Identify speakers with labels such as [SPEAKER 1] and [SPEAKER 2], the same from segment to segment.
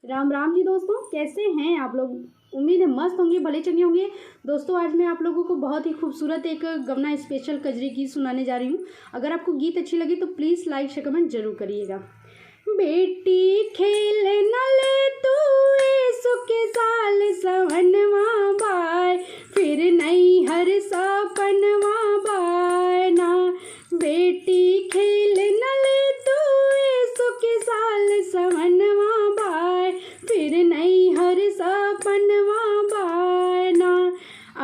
[SPEAKER 1] राम राम जी दोस्तों, कैसे हैं आप लोग। उम्मीद है मस्त होंगे, भले चंगे होंगे। दोस्तों आज मैं आप लोगों को बहुत ही खूबसूरत एक गवना स्पेशल कजरी गीत सुनाने जा रही हूँ। अगर आपको गीत अच्छी लगी तो प्लीज़ लाइक शेयर कमेंट जरूर करिएगा। बेटी खेल न ले तू सुखे साल सवनवा बाय, फिर नहीं हर सपनवा बाय ना। बेटी खेल न ले तू सुखे साल सवनवा बाय, फिर नहीं हर सपनवा बाय ना।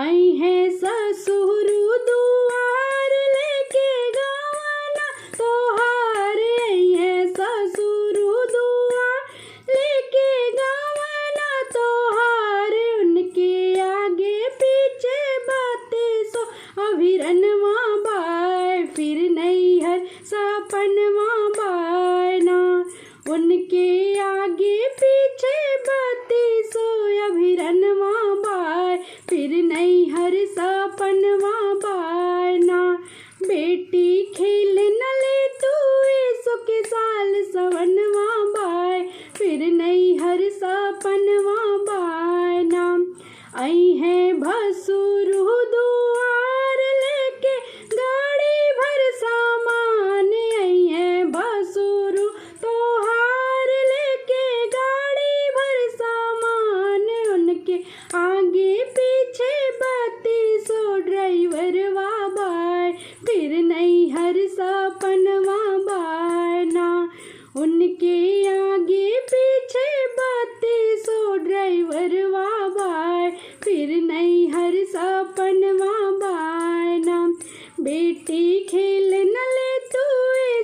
[SPEAKER 1] आई है ससुर दुआर लेके गवाना तोहार, आई है ससुर दुआर लेके गवाना तोहार। उनके आगे पीछे बातें सो अभिरनवा बाय, फिर नहीं हर सपनवा बाय ना। उनके आगे पीछे बातें सो अभिरनवा बाय, फिर नहीं हर सपनवा बाय ना। बेटी खेल न ले तू सुखे साल सवनवा बाय, फिर नहीं हर सपनवा बाय ना। आई है भसुर दुआर लेके गाड़ी भर सामान, आई है भसुर तोहार लेके गाड़ी भर सामान। उनके आगे पीछे बातें सो ड्राइवर वा बाय, फिर नहीं हर सपनवा बाय ना। उनके आगे पीछे बातें सो ड्राइवर वा बाय, फिर नहीं हर सपनवा बाय ना। बेटी खेल न ले तू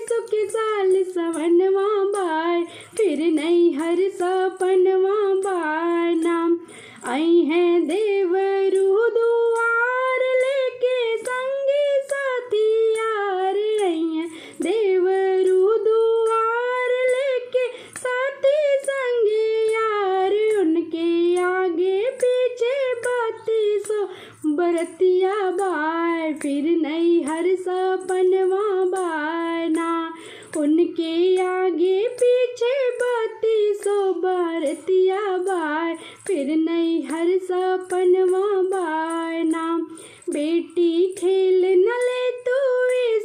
[SPEAKER 1] सुखे साल सवनवा बाय, फिर नहीं हर सपनवा बाय ना। आई है देवरू दुआर लेके संगी साथी यार, आई है देवरू दुआर लेके साथी संगी यार। उनके आगे पीछे बातें सो बरतिया बाय, फिर नहीं हर सपनवा बाय ना। उनके आगे पीछे बातें सो बरतिया बाय, फिर नहीं हर सपनवा बाय ना। बेटी खेल न ले तू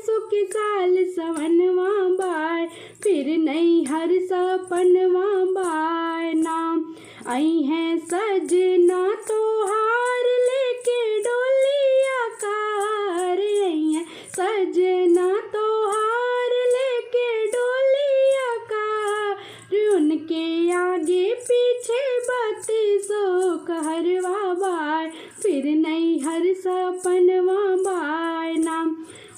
[SPEAKER 1] सुखे साल सवनवा बाय, फिर नहीं हर सपनवा बाय ना। आई है सजना तोहार लेके डोलिया कार, आई है सजना तोहार लेके डोलिया कार। उनके आगे पीछे बातें सो कहरवा बाय, फिर नहीं हर सपनवा बाय ना।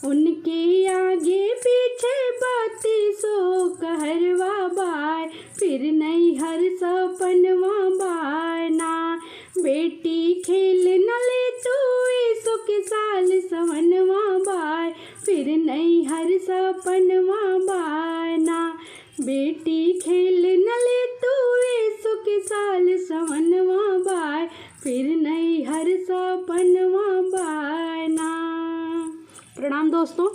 [SPEAKER 1] उनके आगे पीछे बातें सो कहरवा बाय, फिर नहीं हर सपनवा बाय ना। बेटी खेल न ले तू सुखे साल सवनवा बाय, फिर नहीं हर सपनवा बाय ना। बेटी खेल न ले तू सुखे साल सवनवा बाय, फिर नहीं हर सपनवा बाय ना। प्रणाम दोस्तों।